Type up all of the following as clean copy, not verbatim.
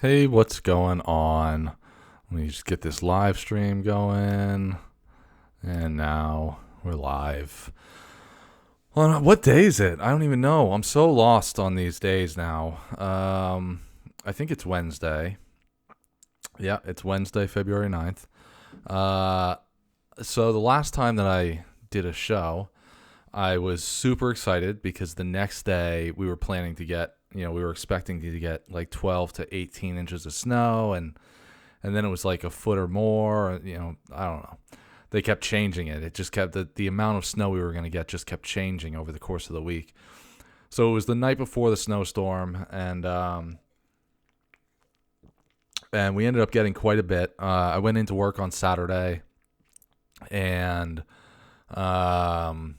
Hey, what's going on? Let me just get this live stream going. And now we're live. Well, what day is it? I don't even know. I'm so lost on these days now. I think it's Wednesday. Yeah, it's Wednesday, February 9th. Uh, so the last time that I did a show, I was super excited because the next day we were planning to get, we were expecting to get like 12 to 18 inches of snow, and then it was like a foot or more. I don't know. They kept changing it. It just kept the amount of snow we were going to get just kept changing over the course of the week. So it was the night before the snowstorm, and we ended up getting quite a bit. I went into work on Saturday, and and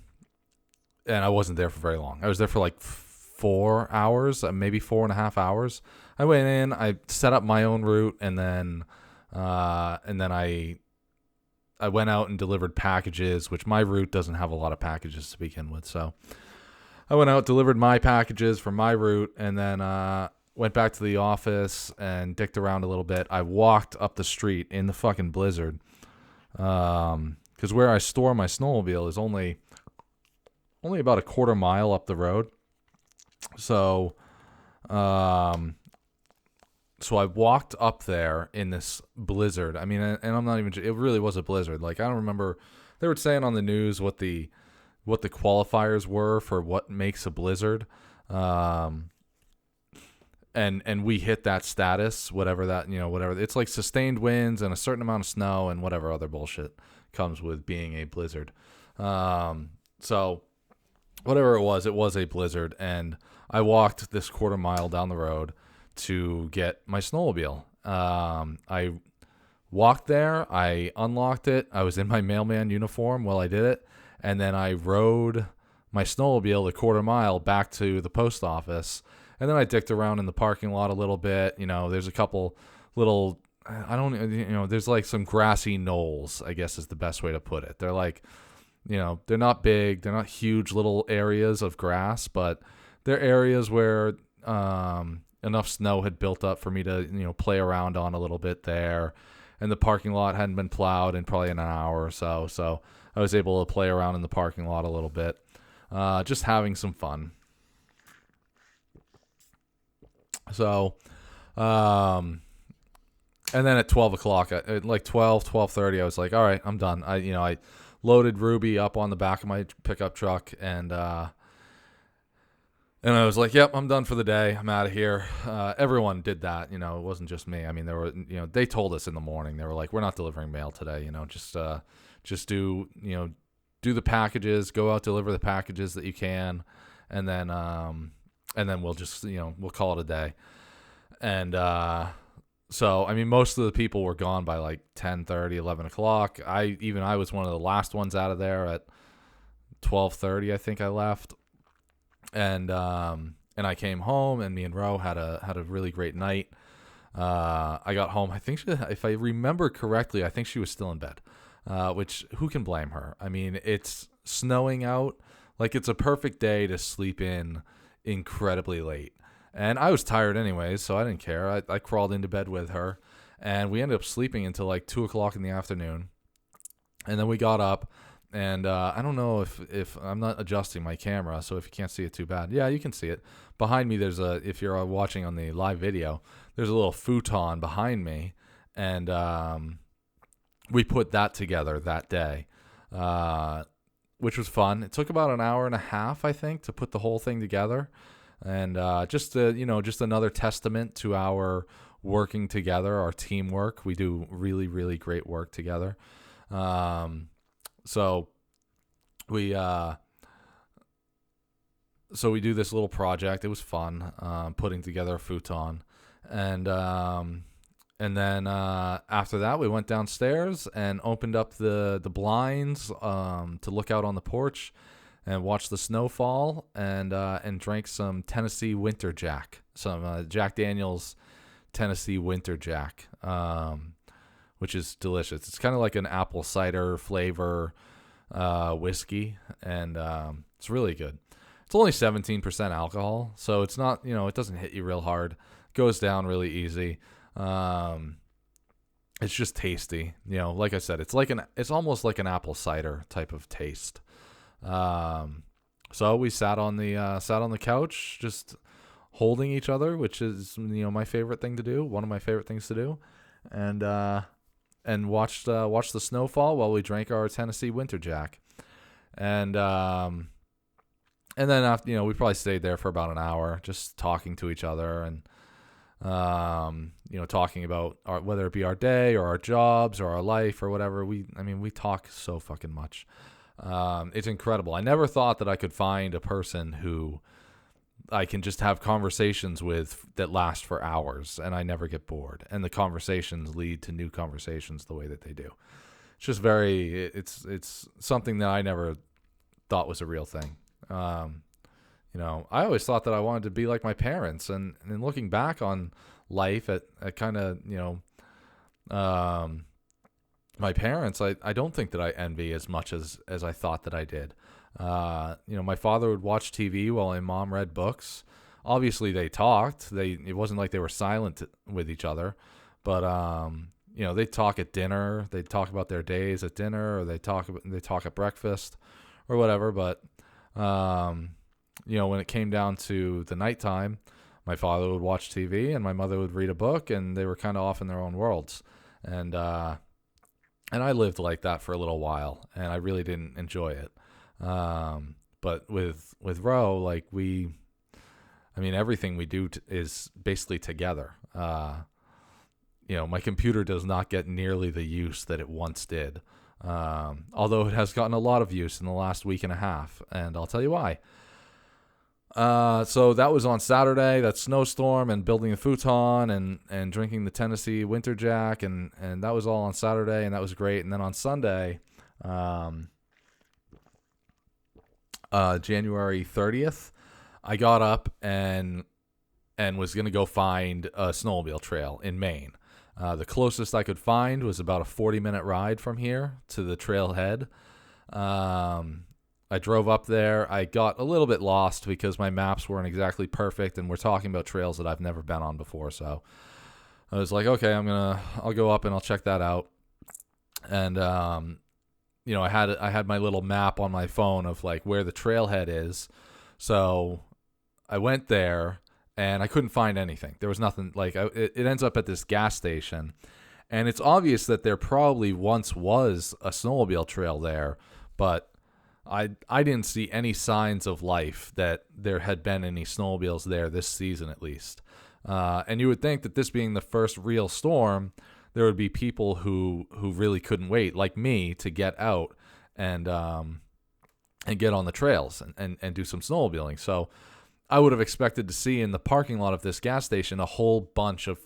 I wasn't there for very long. I was there for like 4 hours, maybe 4.5 hours. I went in, I set up my own route, and then I went out and delivered packages, which my route doesn't have a lot of packages to begin with. So I went out, delivered my packages from my route, and then went back to the office and dicked around a little bit. I walked up the street in the fucking blizzard, because where I store my snowmobile is only about a quarter mile up the road. So, so I walked up there in this blizzard. I mean, and I'm not even. It really was a blizzard. Like, I don't remember. They were saying on the news what the qualifiers were for what makes a blizzard. And we hit that status, whatever that, whatever. It's like sustained winds and a certain amount of snow and whatever other bullshit comes with being a blizzard. So whatever it was a blizzard, and I walked this quarter mile down the road to get my snowmobile. I walked there, I unlocked it, I was in my mailman uniform while I did it, and then I rode my snowmobile the quarter mile back to the post office, and then I dicked around in the parking lot a little bit. There's a couple little, there's like some grassy knolls, I guess is the best way to put it. They're like, they're not big, they're not huge little areas of grass, but they're areas where enough snow had built up for me to, play around on a little bit there. And the parking lot hadn't been plowed in probably an hour or so. So I was able to play around in the parking lot a little bit, just having some fun. So, and then at 12 o'clock, at like 12:30, I was like, all right, I'm done. I loaded Ruby up on the back of my pickup truck, and I was like, yep, I'm done for the day. I'm out of here. Everyone did that. It wasn't just me. I mean, there were, they told us in the morning, they were like, we're not delivering mail today. Just do the packages, go out, deliver the packages that you can. And then we'll just, we'll call it a day. And, so, I mean, most of the people were gone by like 10:30, 11 o'clock. I was one of the last ones out of there at 12:30. I think I left. And I came home, and me and Ro had a really great night. I got home. I think if I remember correctly, I think she was still in bed. Which, who can blame her? I mean, it's snowing out. Like, it's a perfect day to sleep in incredibly late. And I was tired anyways, so I didn't care. I crawled into bed with her, and we ended up sleeping until like 2 o'clock in the afternoon. And then we got up. And I don't know if I'm not adjusting my camera, so if you can't see it too bad. Yeah, you can see it. Behind me, if you're watching on the live video, there's a little futon behind me. And we put that together that day, which was fun. It took about an hour and a half, I think, to put the whole thing together. And just another testament to our working together, our teamwork. We do really, really great work together. So we do this little project. It was fun, putting together a futon, and then after that we went downstairs and opened up the blinds to look out on the porch and watch the snowfall, and drank some Tennessee Winter Jack, some Jack Daniel's Tennessee Winter Jack. Which is delicious. It's kind of like an apple cider flavor whiskey, and it's really good. It's only 17% alcohol, so it's not, it doesn't hit you real hard. goes down really easy. It's just tasty. Like I said, it's almost like an apple cider type of taste. So we sat on the couch, just holding each other, which is my favorite thing to do, one of my favorite things to do, and watched the snowfall while we drank our Tennessee Winter Jack, and then after we probably stayed there for about an hour, just talking to each other and talking about whether it be our day or our jobs or our life or whatever. We talk so fucking much. It's incredible. I never thought that I could find a person who I can just have conversations with that last for hours and I never get bored. And the conversations lead to new conversations the way that they do. It's just it's something that I never thought was a real thing. I always thought that I wanted to be like my parents, and looking back on life at kind of, my parents, I don't think that I envy as much as I thought that I did. My father would watch TV while my mom read books. Obviously they talked. It wasn't like they were silent with each other, but they'd talk at dinner. They'd talk about their days at dinner, or they talk at breakfast or whatever. But when it came down to the nighttime, my father would watch TV and my mother would read a book, and they were kind of off in their own worlds. And I lived like that for a little while, and I really didn't enjoy it. But with Ro, like everything we do is basically together. My computer does not get nearly the use that it once did. Although it has gotten a lot of use in the last week and a half, and I'll tell you why. So that was on Saturday, that snowstorm, and building the futon and drinking the Tennessee Winter Jack, and that was all on Saturday, and that was great. And then on Sunday, January 30th, I got up and was going to go find a snowmobile trail in Maine. The closest I could find was about a 40-minute ride from here to the trailhead. I drove up there. I got a little bit lost because my maps weren't exactly perfect, and we're talking about trails that I've never been on before. So I was like, okay, I'll go up and I'll check that out. And I had my little map on my phone of like where the trailhead is. So I went there and I couldn't find anything. There was nothing. Like it ends up at this gas station, and it's obvious that there probably once was a snowmobile trail there, but I didn't see any signs of life that there had been any snowmobiles there this season, at least. And you would think that this being the first real storm, there would be people who really couldn't wait, like me, to get out and get on the trails and do some snowmobiling. So I would have expected to see in the parking lot of this gas station a whole bunch of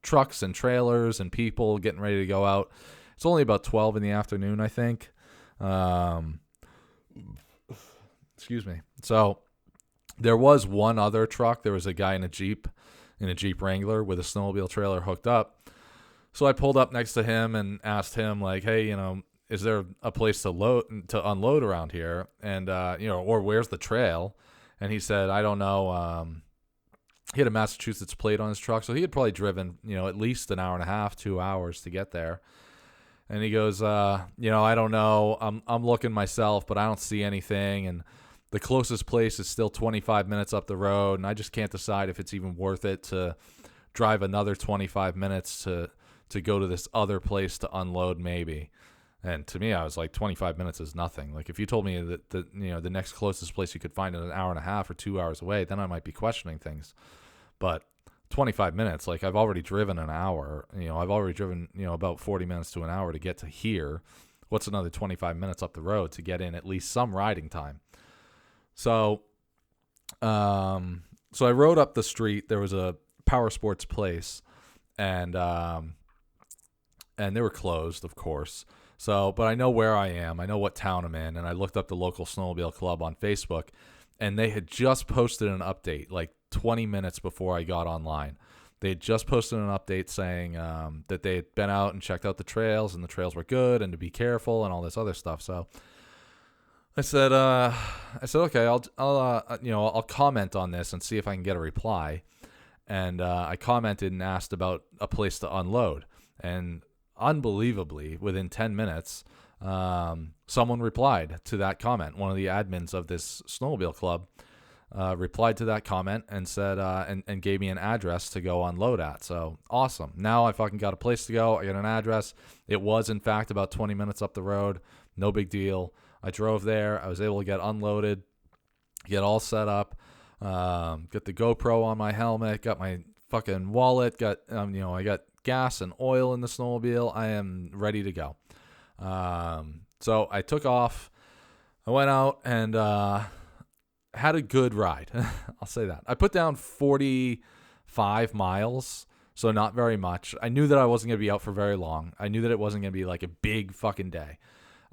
trucks and trailers and people getting ready to go out. It's only about 12 in the afternoon, I think. Excuse me. So there was one other truck. There was a guy in a Jeep Wrangler with a snowmobile trailer hooked up. So I pulled up next to him and asked him, like, hey, is there a place to unload around here? And, or where's the trail? And he said, I don't know. He had a Massachusetts plate on his truck, so he had probably driven, at least an hour and a half, 2 hours to get there. And he goes, I don't know. I'm looking myself, but I don't see anything. And the closest place is still 25 minutes up the road, and I just can't decide if it's even worth it to drive another 25 minutes to go to this other place to unload maybe. And to me, I was like, 25 minutes is nothing. Like, if you told me that the next closest place you could find in an hour and a half or 2 hours away, then I might be questioning things. But 25 minutes, like, I've already driven an hour. I've already driven, about 40 minutes to an hour to get to here. What's another 25 minutes up the road to get in at least some riding time? So, so I rode up the street. There was a power sports place, and they were closed, of course. So, but I know where I am. I know what town I'm in, and I looked up the local snowmobile club on Facebook, and they had just posted an update like 20 minutes before I got online. They had just posted an update saying that they had been out and checked out the trails, and the trails were good, and to be careful, and all this other stuff. So I said, okay, I'll comment on this and see if I can get a reply. and I commented and asked about a place to unload. And unbelievably, within 10 minutes, someone replied to that comment. One of the admins of this snowmobile club replied to that comment and said, and gave me an address to go unload at. So awesome. Now I fucking got a place to go. I got an address. It was, in fact, about 20 minutes up the road. No big deal. I drove there. I was able to get unloaded, get all set up, get the GoPro on my helmet, got my fucking wallet, got, I got gas and oil in the snowmobile. I am ready to go. So I took off. I went out and had a good ride. I'll say that. I put down 45 miles, so not very much. I knew that I wasn't going to be out for very long. I knew that it wasn't going to be like a big fucking day.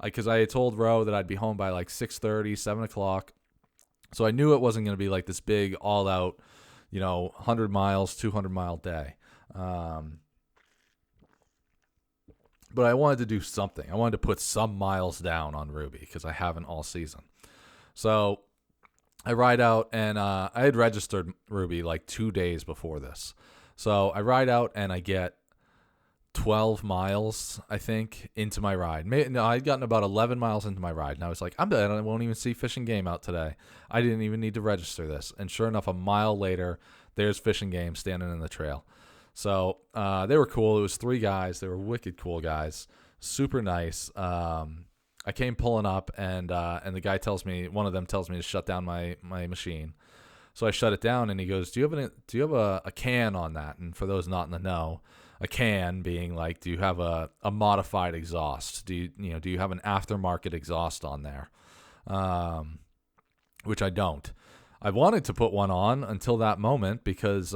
Because I had told Ro that I'd be home by like 6:30, 7 o'clock. So I knew it wasn't going to be like this big all-out, 100 miles, 200-mile day. But I wanted to do something. I wanted to put some miles down on Ruby because I haven't all season. So I ride out, and I had registered Ruby like 2 days before this. So I ride out, and I get 12 miles, I think, into my ride. I'd gotten about 11 miles into my ride, and I was like, I'm done. I won't even see Fish and Game out today. I didn't even need to register this. And sure enough, a mile later, there's Fish and Game standing in the trail. So they were cool. It was 3 guys. They were wicked cool guys. Super nice. I came pulling up, and the guy one of them tells me to shut down my machine. So I shut it down, and he goes, do you have a can on that? And for those not in the know, a can being like, do you have a modified exhaust? Do you have an aftermarket exhaust on there? Which I don't. I wanted to put one on until that moment because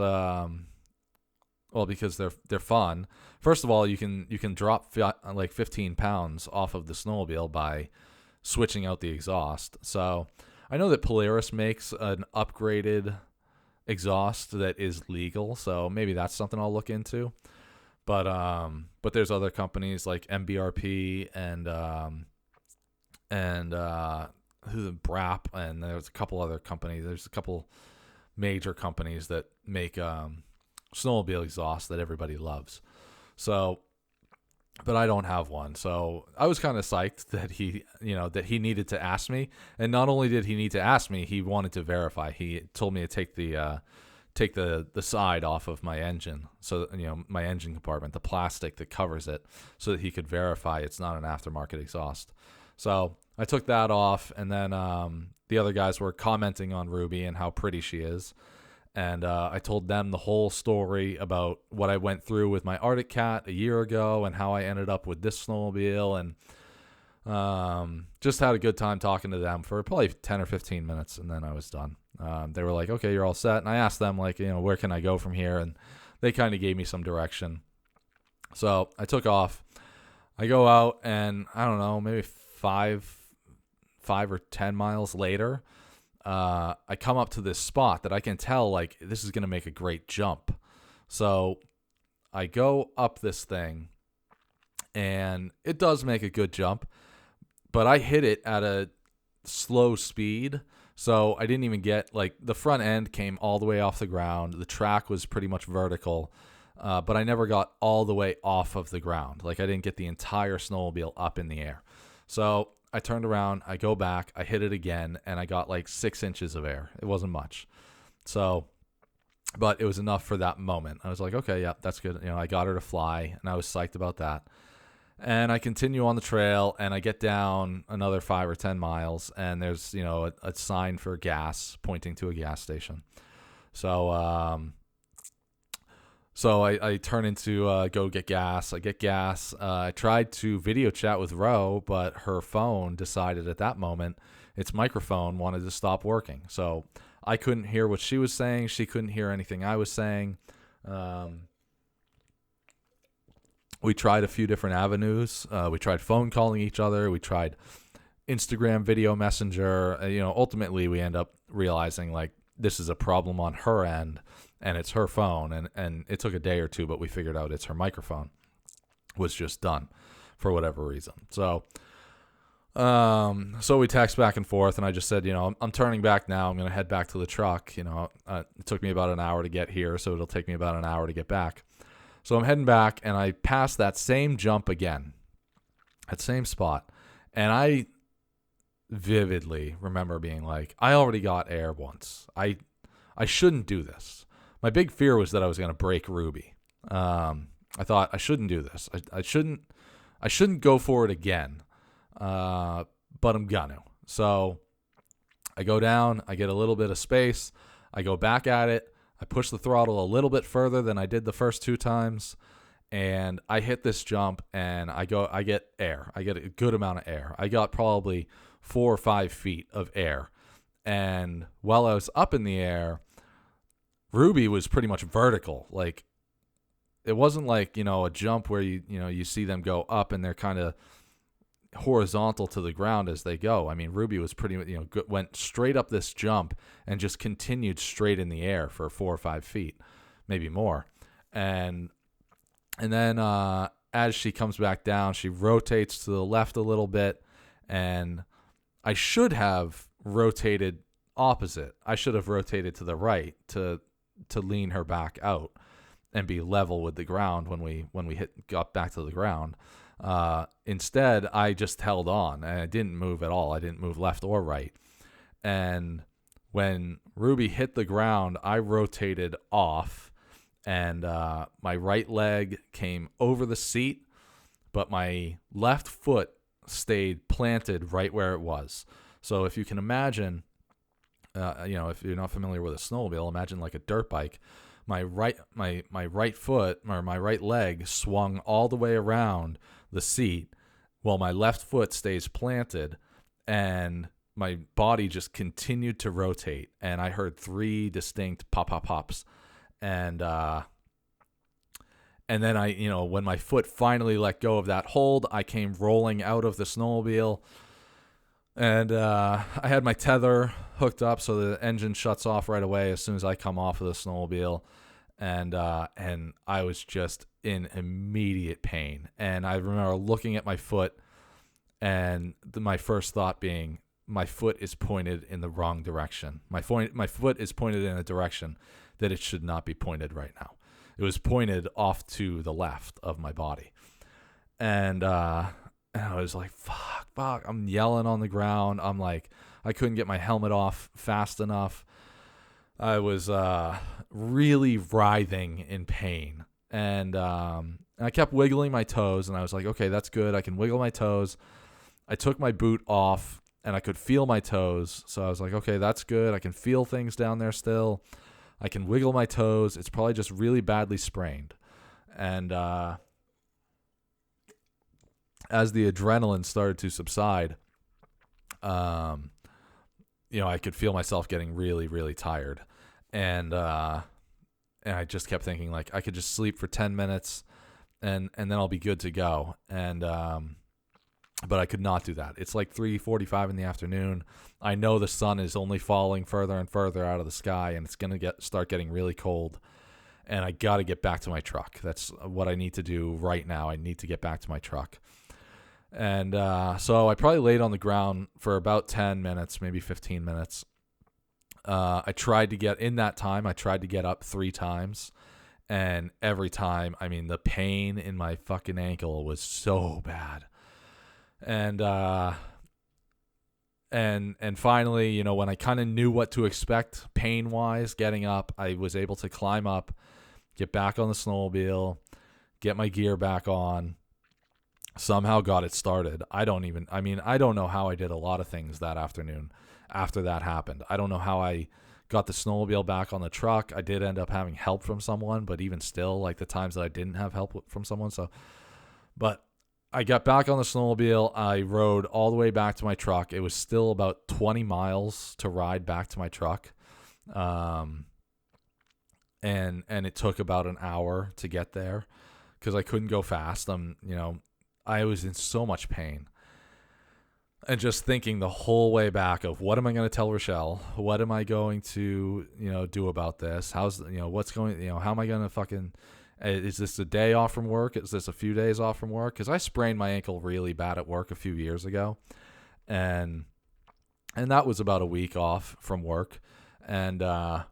because they're fun. First of all, you can drop like 15 pounds off of the snowmobile by switching out the exhaust. So I know that Polaris makes an upgraded exhaust that is legal, so maybe that's something I'll look into. But there's other companies like MBRP and BRAP, and there's a couple other companies. There's a couple major companies that make snowmobile exhaust that everybody loves. So, but I don't have one. So I was kind of psyched that he needed to ask me. And not only did he need to ask me, he wanted to verify. He told me to take the side off of my engine. So, my engine compartment, the plastic that covers it, so that he could verify it's not an aftermarket exhaust. So I took that off, and then the other guys were commenting on Ruby and how pretty she is. And I told them the whole story about what I went through with my Arctic Cat a year ago and how I ended up with this snowmobile, and just had a good time talking to them for probably 10 or 15 minutes, and then I was done. They were like, okay, you're all set. And I asked them, like, where can I go from here? And they kind of gave me some direction. So I took off. I go out, and I don't know, maybe 5 or 10 miles later, I come up to this spot that I can tell, like, this is going to make a great jump. So I go up this thing, and it does make a good jump, but I hit it at a slow speed. So I didn't even get, like, the front end came all the way off the ground. The track was pretty much vertical, but I never got all the way off of the ground. Like, I didn't get the entire snowmobile up in the air. So I turned around, I go back, I hit it again, and I got like 6 inches of air. It wasn't much. So, but it was enough for that moment. I was like, okay, yeah, that's good. I got her to fly, and I was psyched about that. And I continue on the trail, and I get down another 5 or 10 miles, and there's, a sign for gas pointing to a gas station. So, I turn into go get gas. I get gas. I tried to video chat with Ro, but her phone decided at that moment its microphone wanted to stop working. So I couldn't hear what she was saying. She couldn't hear anything I was saying. We tried a few different avenues. We tried phone calling each other. We tried Instagram video messenger. Ultimately we end up realizing, like, this is a problem on her end, and it's her phone, and it took a day or two, but we figured out it's her microphone was just done for whatever reason. So So we text back and forth, and I just said, I'm turning back now. I'm going to head back to the truck. It took me about an hour to get here, so it'll take me about an hour to get back. So I'm heading back, and I pass that same jump again, that same spot. And I vividly remember being like, I already got air once. I shouldn't do this. My big fear was that I was going to break Ruby. I thought I shouldn't do this. I shouldn't go for it again. But I'm gonna. So I go down, I get a little bit of space, I go back at it, I push the throttle a little bit further than I did the first 2 times, and I hit this jump, and I get air. I get a good amount of air. I got probably 4 or 5 feet of air. And while I was up in the air, Ruby was pretty much vertical. Like, it wasn't like, a jump where you see them go up and they're kind of horizontal to the ground as they go. I mean, Ruby was pretty, went straight up this jump and just continued straight in the air for 4 or 5 feet, maybe more. And then as she comes back down, she rotates to the left a little bit, and I should have rotated opposite. I should have rotated to the right to lean her back out and be level with the ground when we got back to the ground. Instead, I just held on, and I didn't move at all. I didn't move left or right. And when Ruby hit the ground, I rotated off, and my right leg came over the seat, but my left foot stayed planted right where it was. So if you can imagine, if you're not familiar with a snowmobile, imagine like a dirt bike. My right foot, or my right leg, swung all the way around the seat while my left foot stays planted, and my body just continued to rotate, and I heard 3 distinct pops. And then when my foot finally let go of that hold, I came rolling out of the snowmobile, and I had my tether hooked up so the engine shuts off right away as soon as I come off of the snowmobile. And I was just in immediate pain. And I remember looking at my foot, and my first thought being, my foot is pointed in the wrong direction. My foot is pointed in a direction that it should not be pointed right now. It was pointed off to the left of my body. And I was like, fuck. I'm yelling on the ground. I'm like, I couldn't get my helmet off fast enough. I was really writhing in pain, and I kept wiggling my toes, and I was like, okay, that's good. I can wiggle my toes. I took my boot off, and I could feel my toes, so I was like, okay, that's good. I can feel things down there still. I can wiggle my toes. It's probably just really badly sprained. And as the adrenaline started to subside, I could feel myself getting really, really tired. And I just kept thinking, like, I could just sleep for 10 minutes and then I'll be good to go. And but I could not do that. It's like 3:45 in the afternoon. I know the sun is only falling further and further out of the sky, and it's going to start getting really cold. And I got to get back to my truck. That's what I need to do right now. I need to get back to my truck. And so I probably laid on the ground for about 10 minutes, maybe 15 minutes. I tried to get up 3 times. And every time, I mean, the pain in my fucking ankle was so bad. And finally, when I kind of knew what to expect pain-wise getting up, I was able to climb up, get back on the snowmobile, get my gear back on, somehow got it started. I don't know how I did a lot of things that afternoon after that happened. I don't know how I got the snowmobile back on the truck. I did end up having help from someone, but even still, like the times that I didn't have help from someone. But I got back on the snowmobile. I rode all the way back to my truck. It was still about 20 miles to ride back to my truck. And it took about an hour to get there because I couldn't go fast. I was in so much pain. And just thinking the whole way back of what am I going to tell Rochelle? What am I going to, do about this? How am I going to fucking, is this a day off from work? Is this a few days off from work? Because I sprained my ankle really bad at work a few years ago. and that was about a week off from work, and then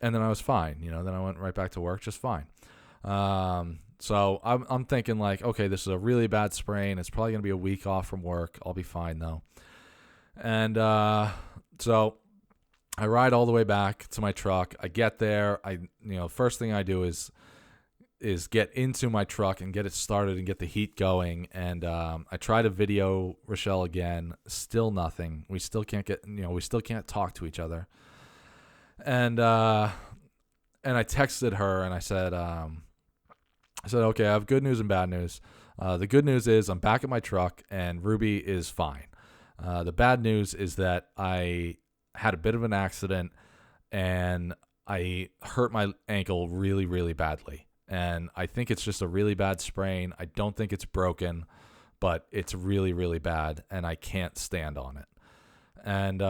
I was fine. Then I went right back to work just fine. So I'm thinking like, okay, this is a really bad sprain. It's probably gonna be a week off from work. I'll be fine though. And so I ride all the way back to my truck. I get there. First thing I do is get into my truck and get it started and get the heat going. And I try to video Rochelle again. Still nothing. We still can't talk to each other. And I texted her and I said, okay, I have good news and bad news. The good news is I'm back at my truck and Ruby is fine. The bad news is that I had a bit of an accident and I hurt my ankle really, really badly. And I think it's just a really bad sprain. I don't think it's broken, but it's really, really bad and I can't stand on it. And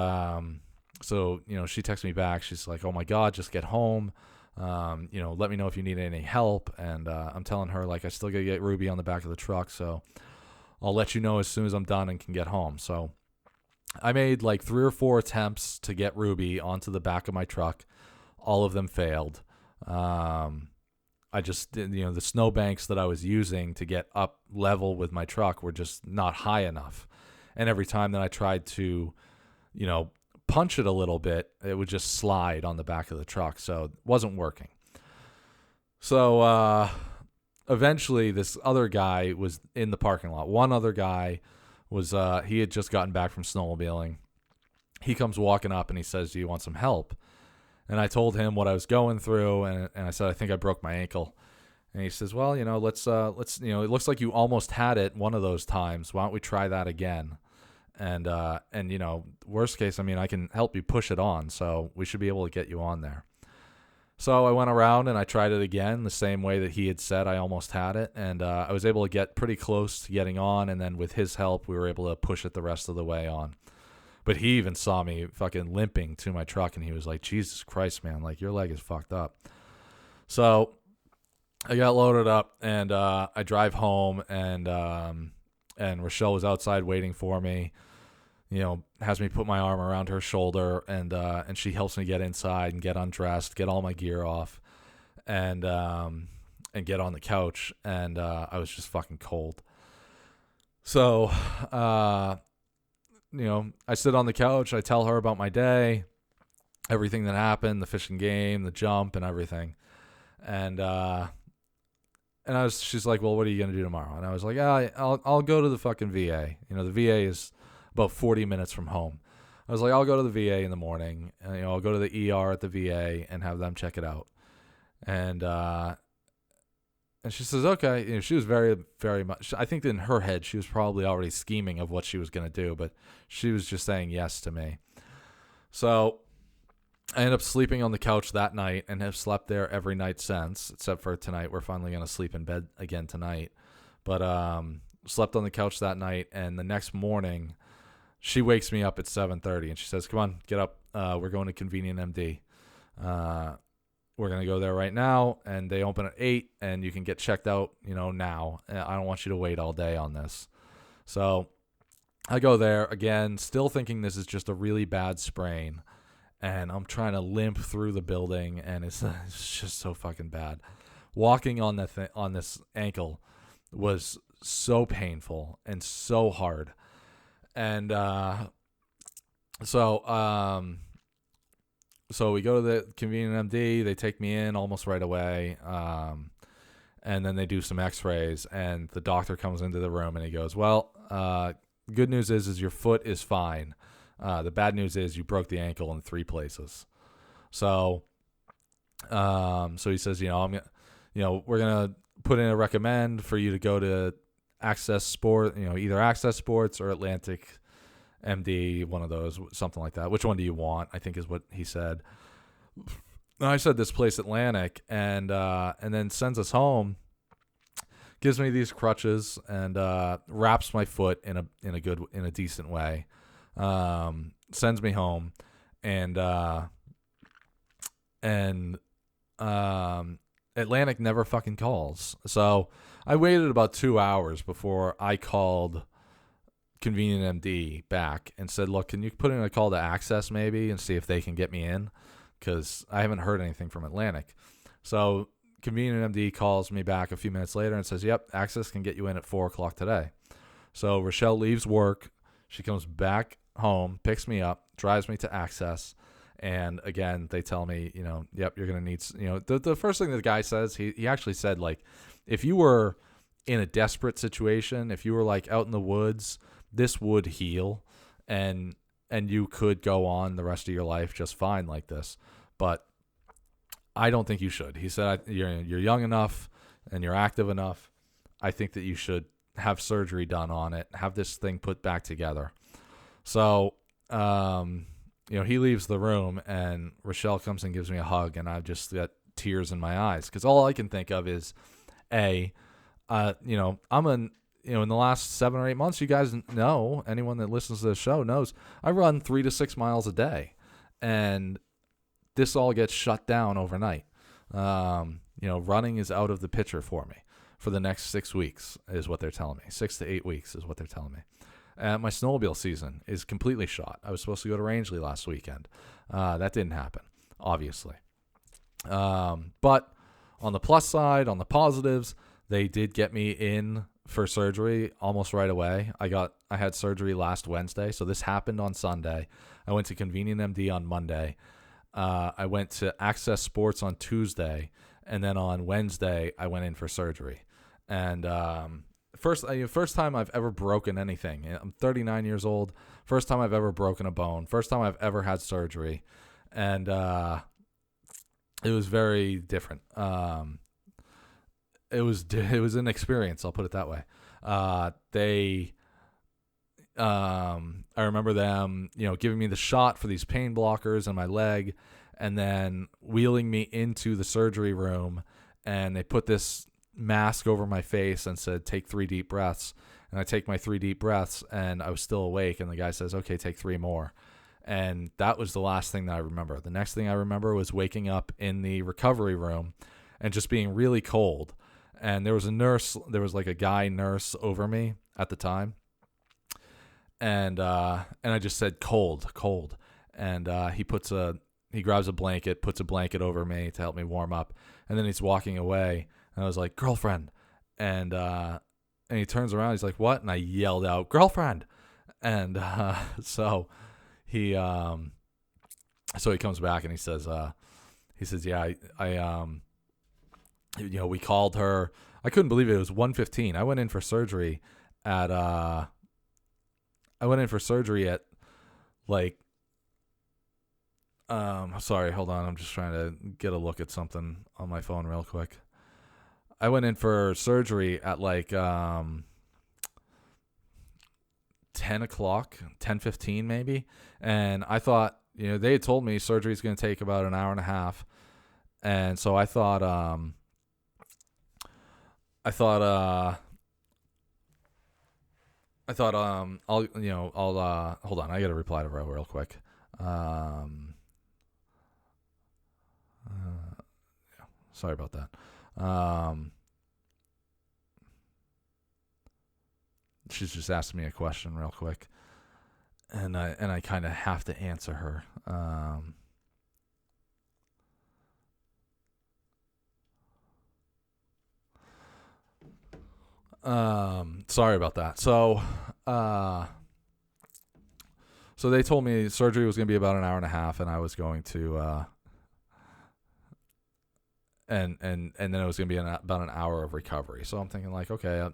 so, she texts me back. She's like, oh my God, just get home. Let me know if you need any help. And I'm telling her, like, I still got to get Ruby on the back of the truck. So I'll let you know as soon as I'm done and can get home. So I made like 3 or 4 attempts to get Ruby onto the back of my truck. All of them failed. I just did, the snowbanks that I was using to get up level with my truck were just not high enough. And every time that I tried to, punch it a little bit, it would just slide on the back of the truck. So it wasn't working. So eventually this other guy was in the parking lot. One other guy was, he had just gotten back from snowmobiling. He comes walking up and he says, do you want some help? And I told him what I was going through. And I said, I think I broke my ankle. And he says, well, let's, it looks like you almost had it one of those times. Why don't we try that again? And worst case, I can help you push it on. So we should be able to get you on there. So I went around and I tried it again the same way that he had said I almost had it. And I was able to get pretty close to getting on. And then with his help, we were able to push it the rest of the way on. But he even saw me fucking limping to my truck. And he was like, Jesus Christ, man, like your leg is fucked up. So I got loaded up and I drive home and Rochelle was outside waiting for me. Has me put my arm around her shoulder and she helps me get inside and get undressed, get all my gear off and get on the couch. And I was just fucking cold. So, I sit on the couch. I tell her about my day, everything that happened, the fishing game, the jump and everything. And she's like, well, what are you going to do tomorrow? And I was like, I'll go to the fucking VA. The VA is about 40 minutes from home. I was like, I'll go to the VA in the morning. And, I'll go to the ER at the VA and have them check it out. And she says, okay. She was very, very much, I think in her head, she was probably already scheming of what she was going to do, but she was just saying yes to me. So I ended up sleeping on the couch that night and have slept there every night since, except for tonight. We're finally going to sleep in bed again tonight. But slept on the couch that night, and the next morning, she wakes me up at 7:30, and she says, come on, get up. We're going to Convenient MD. We're going to go there right now, and they open at 8, and you can get checked out, now. I don't want you to wait all day on this. So I go there, again, still thinking this is just a really bad sprain. And I'm trying to limp through the building, and it's just so fucking bad. Walking on on this ankle was so painful and so hard. And so we go to the Convenient MD. They take me in almost right away, and then they do some X-rays. And the doctor comes into the room, and he goes, "Well, good news is your foot is fine. The bad news is you broke the ankle in 3 places." So he says, we're gonna put in a recommend for you to go to Access Sport, either Access Sports or Atlantic MD, one of those, something like that. Which one do you want? I think is what he said. And I said this place, Atlantic, and then sends us home. Gives me these crutches and wraps my foot in a decent way. Sends me home, and Atlantic never fucking calls. So I waited about 2 hours before I called Convenient MD back and said, look, can you put in a call to Access maybe and see if they can get me in? Because I haven't heard anything from Atlantic. So Convenient MD calls me back a few minutes later and says, yep, Access can get you in at 4 o'clock today. So Rochelle leaves work. She comes back home, picks me up, drives me to Access. And again, they tell me, yep, you're going to need, the first thing the guy says, he actually said, like, if you were in a desperate situation, if you were like out in the woods, this would heal and you could go on the rest of your life just fine like this. But I don't think you should. He said, you're young enough and you're active enough. I think that you should have surgery done on it, have this thing put back together. So, he leaves the room and Rochelle comes and gives me a hug, and I've just got tears in my eyes because all I can think of is, in the last 7 or 8 months, you guys know, anyone that listens to the show knows, I run 3 to 6 miles a day, and this all gets shut down overnight. Running is out of the picture for me for the next 6 weeks is what they're telling me. 6 to 8 weeks is what they're telling me. My snowmobile season is completely shot. I was supposed to go to Rangeley last weekend. That didn't happen, obviously. But on the plus side, on the positives, they did get me in for surgery almost right away. I had surgery last Wednesday, so this happened on Sunday. I went to Convenient MD on Monday. I went to Access Sports on Tuesday, and then on Wednesday I went in for surgery. And first time I've ever broken anything. I'm 39 years old. First time I've ever broken a bone. First time I've ever had surgery, and it was very different. It was an experience. I'll put it that way. I remember them, giving me the shot for these pain blockers in my leg, and then wheeling me into the surgery room, and they put this mask over my face and said, take 3 deep breaths. And I take my 3 deep breaths, and I was still awake, and the guy says, okay, take 3 more. And that was the last thing that I remember. The next thing I remember was waking up in the recovery room and just being really cold. And there was like a guy nurse over me at the time. And I just said, cold. And he grabs a blanket, puts a blanket over me to help me warm up. And then he's walking away, and I was like, girlfriend. And he turns around, he's like, what? And I yelled out, girlfriend. And so he comes back and he says, yeah, we called her. I couldn't believe it. It was 1:15. I went in for surgery at like, sorry, hold on. I'm just trying to get a look at something on my phone real quick. I went in for surgery at like 10 o'clock, 10:15 maybe. And I thought, they had told me surgery is going to take about an hour and a half. And so I thought I'll hold on. I got to reply to Ro real quick. Sorry about that. She's just asking me a question real quick, and I kind of have to answer her. Sorry about that. So they told me surgery was going to be about an hour and a half, and I was going to and then it was going to be about an hour of recovery. So I'm thinking like, okay,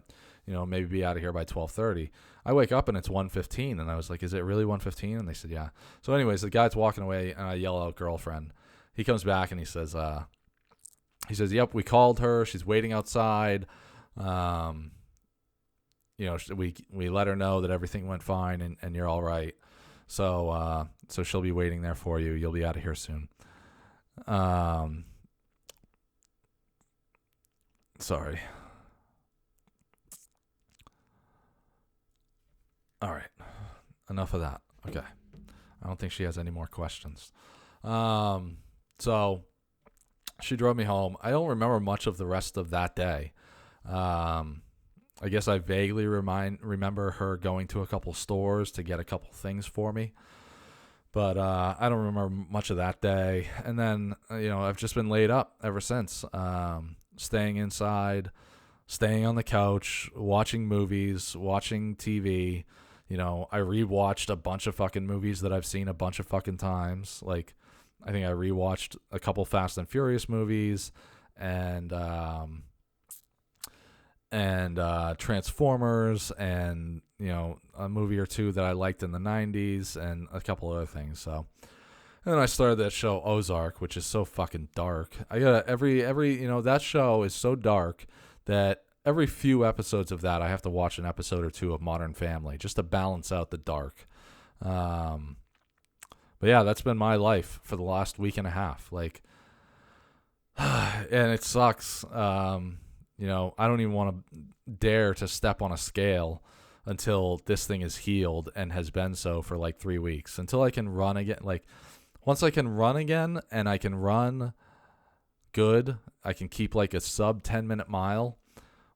maybe be out of here by 12:30. I wake up and it's 1:15, and I was like, is it really 1:15? And they said, yeah. So anyways, the guy's walking away, and I yell out, girlfriend. He comes back and he says, yep, we called her. She's waiting outside. We let her know that everything went fine and you're all right. So she'll be waiting there for you. You'll be out of here soon. Sorry. All right. Enough of that. Okay. I don't think she has any more questions. So she drove me home. I don't remember much of the rest of that day. I guess I vaguely remember her going to a couple stores to get a couple things for me. But I don't remember much of that day. And then, I've just been laid up ever since. Staying inside, staying on the couch, watching movies, watching TV. I rewatched a bunch of fucking movies that I've seen a bunch of fucking times. Like, I think I rewatched a couple Fast and Furious movies and Transformers and, a movie or two that I liked in the 90s and a couple other things. So, and then I started that show Ozark, which is so fucking dark. I got every that show is so dark that every few episodes of that I have to watch an episode or two of Modern Family just to balance out the dark. But yeah, that's been my life for the last week and a half. Like, and it sucks. I don't even want to dare to step on a scale until this thing is healed, and has been so for like 3 weeks, until I can run again. Like, once I can run again and I can run good, I can keep like a sub 10-minute mile.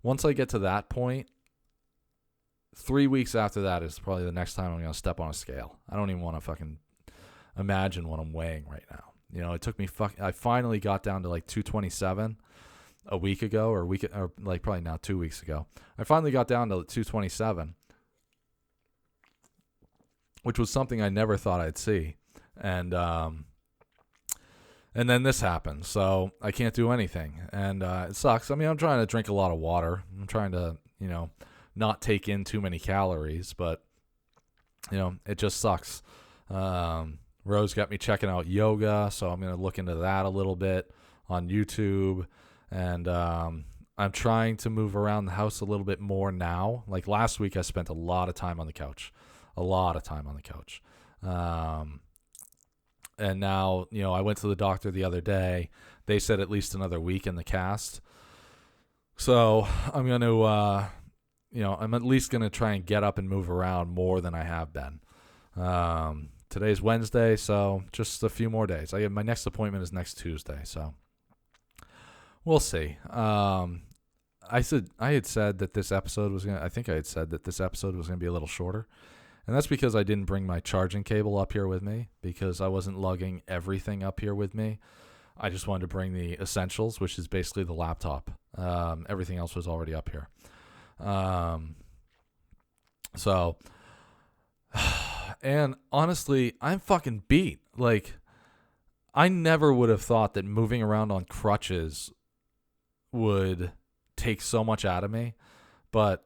Once I get to that point, 3 weeks after that is probably the next time I'm going to step on a scale. I don't even want to fucking imagine what I'm weighing right now. It took me I finally got down to like 227 a week ago, or like probably now 2 weeks ago. I finally got down to 227, which was something I never thought I'd see. And then this happened, so I can't do anything, and it sucks. I mean, I'm trying to drink a lot of water. I'm trying to, not take in too many calories, but, it just sucks. Rose got me checking out yoga, so I'm going to look into that a little bit on YouTube, and I'm trying to move around the house a little bit more now. Like, last week I spent a lot of time on the couch. And now, I went to the doctor the other day. They said at least another week in the cast. So I'm going to, I'm at least going to try and get up and move around more than I have been. Today's Wednesday, so just a few more days. My next appointment is next Tuesday, so we'll see. I had said that this episode was I think I had said that this episode was going to be a little shorter. And that's because I didn't bring my charging cable up here with me, because I wasn't lugging everything up here with me. I just wanted to bring the essentials, which is basically the laptop. Everything else was already up here. So, and honestly, I'm fucking beat. Like, I never would have thought that moving around on crutches would take so much out of me. But,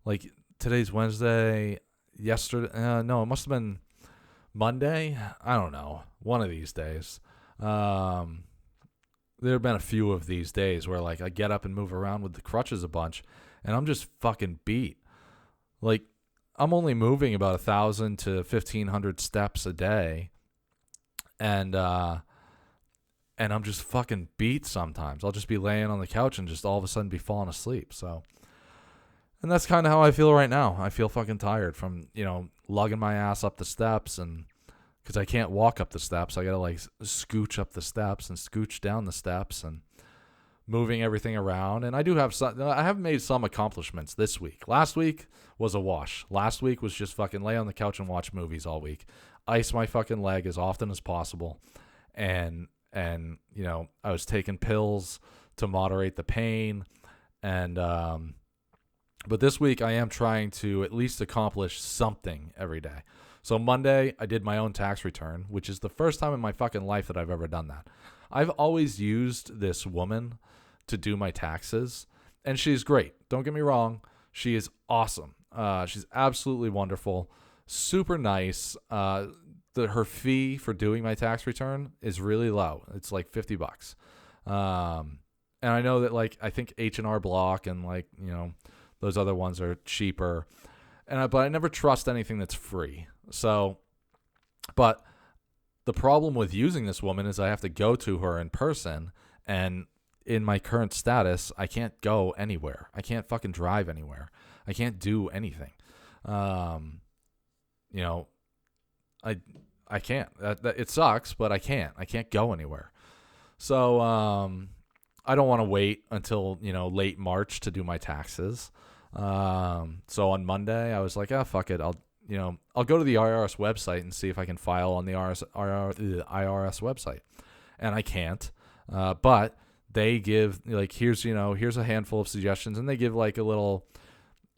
like, today's Wednesday. Yesterday, no, it must have been Monday. I don't know. One of these days. There have been a few of these days where, like, I get up and move around with the crutches a bunch, and I'm just fucking beat. Like, I'm only moving about 1,000 to 1,500 steps a day, and I'm just fucking beat sometimes. I'll just be laying on the couch and just all of a sudden be falling asleep. So. And that's kind of how I feel right now. I feel fucking tired from, lugging my ass up the steps, and because I can't walk up the steps, I got to like scooch up the steps and scooch down the steps and moving everything around. And I have made some accomplishments this week. Last week was a wash. Last week was just fucking lay on the couch and watch movies all week. Ice my fucking leg as often as possible. And I was taking pills to moderate the pain, and but this week, I am trying to at least accomplish something every day. So Monday, I did my own tax return, which is the first time in my fucking life that I've ever done that. I've always used this woman to do my taxes, and she's great. Don't get me wrong. She is awesome. She's absolutely wonderful, super nice. Her fee for doing my tax return is really low. It's like $50. And I know that, like, I think H&R Block and, like, those other ones are cheaper, but I never trust anything that's free. So, but the problem with using this woman is I have to go to her in person, and in my current status, I can't go anywhere. I can't fucking drive anywhere. I can't do anything. I can't. It sucks, but I can't. I can't go anywhere. So, I don't want to wait until, late March to do my taxes. So on Monday, I was like, oh, fuck it. I'll go to the IRS website and see if I can file on the IRS website. And I can't. But they give, like, here's a handful of suggestions, and they give like a little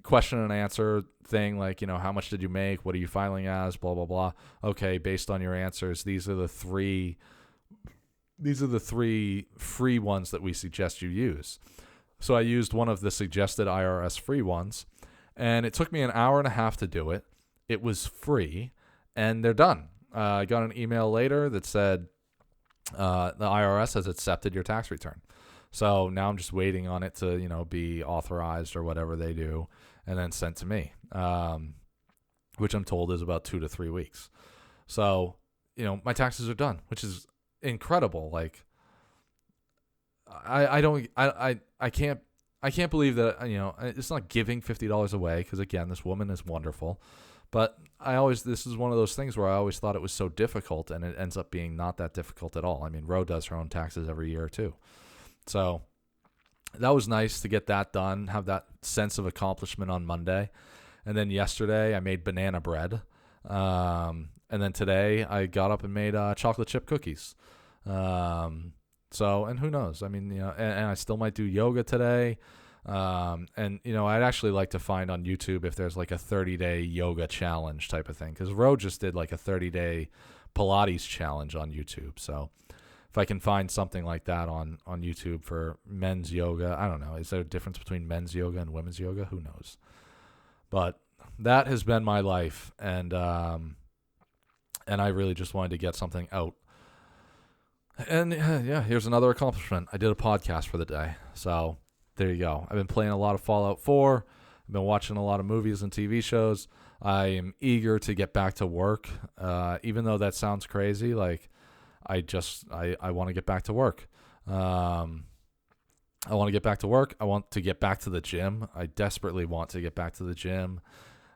question and answer thing, like, how much did you make? What are you filing as? Blah, blah, blah. Okay, based on your answers, these are the three free ones that we suggest you use. So I used one of the suggested IRS free ones, and it took me an hour and a half to do it. It was free, and they're done. I got an email later that said the IRS has accepted your tax return. So now I'm just waiting on it to, be authorized or whatever they do, and then sent to me, which I'm told is about 2 to 3 weeks. So, my taxes are done, which is incredible. Like, I can't believe that, it's not giving $50 away, because again, this woman is wonderful, but this is one of those things where I always thought it was so difficult, and it ends up being not that difficult at all. I mean, Ro does her own taxes every year too. So that was nice to get that done, have that sense of accomplishment on Monday. And then yesterday I made banana bread. And then today I got up and made chocolate chip cookies. And who knows? I mean, and I still might do yoga today. And, I'd actually like to find on YouTube if there's like a 30-day yoga challenge type of thing, because Ro just did like a 30-day Pilates challenge on YouTube. So if I can find something like that on YouTube for men's yoga, I don't know. Is there a difference between men's yoga and women's yoga? Who knows? But that has been my life, and I really just wanted to get something out. And here's another accomplishment. I did a podcast for the day. So there you go. I've been playing a lot of Fallout 4. I've been watching a lot of movies and TV shows. I am eager to get back to work, even though that sounds crazy. Like, I want to get back to work. I want to get back to work. I want to get back to the gym. I desperately want to get back to the gym.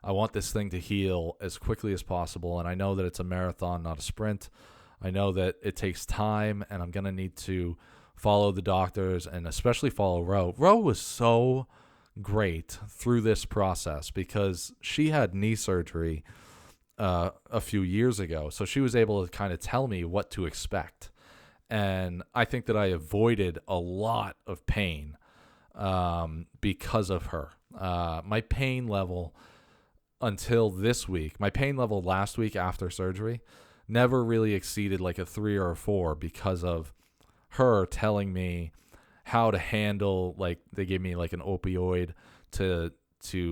I want this thing to heal as quickly as possible, and I know that it's a marathon, not a sprint. I know that it takes time, and I'm going to need to follow the doctors and especially follow Ro. Ro was so great through this process because she had knee surgery a few years ago. So she was able to kind of tell me what to expect. And I think that I avoided a lot of pain because of her. My pain level until this week, my pain level last week after surgery, never really exceeded like a 3 or a 4 because of her telling me how to handle, like, they gave me like an opioid to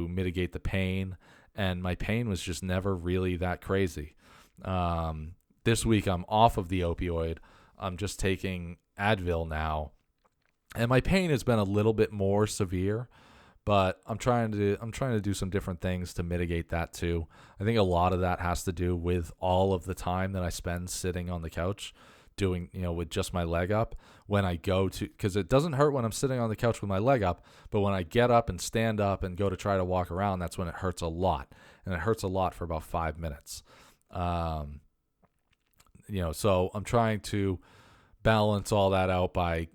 mitigate the pain. And my pain was just never really that crazy. This week I'm off of the opioid. I'm just taking Advil now. And my pain has been a little bit more severe, but I'm trying to do some different things to mitigate that too. I think a lot of that has to do with all of the time that I spend sitting on the couch doing, with just my leg up when I go to, because it doesn't hurt when I'm sitting on the couch with my leg up, but when I get up and stand up and go to try to walk around, that's when it hurts a lot. And it hurts a lot for about 5 minutes. So I'm trying to balance all that out by,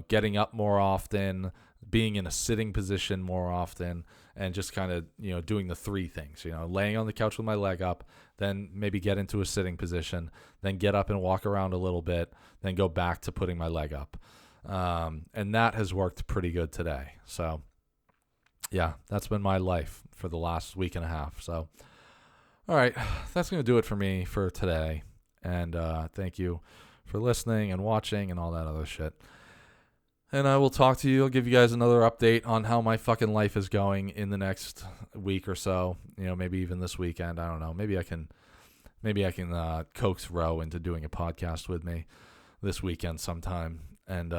getting up more often, being in a sitting position more often, and just kind of, doing the 3 things, laying on the couch with my leg up, then maybe get into a sitting position, then get up and walk around a little bit, then go back to putting my leg up. And that has worked pretty good today. So yeah, that's been my life for the last week and a half. So, all right, that's going to do it for me for today. And thank you for listening and watching and all that other shit. And I will talk to you. I'll give you guys another update on how my fucking life is going in the next week or so. Maybe even this weekend. I don't know. Maybe I can coax Ro into doing a podcast with me this weekend sometime. And,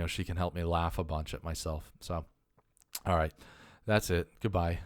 she can help me laugh a bunch at myself. So, all right. That's it. Goodbye.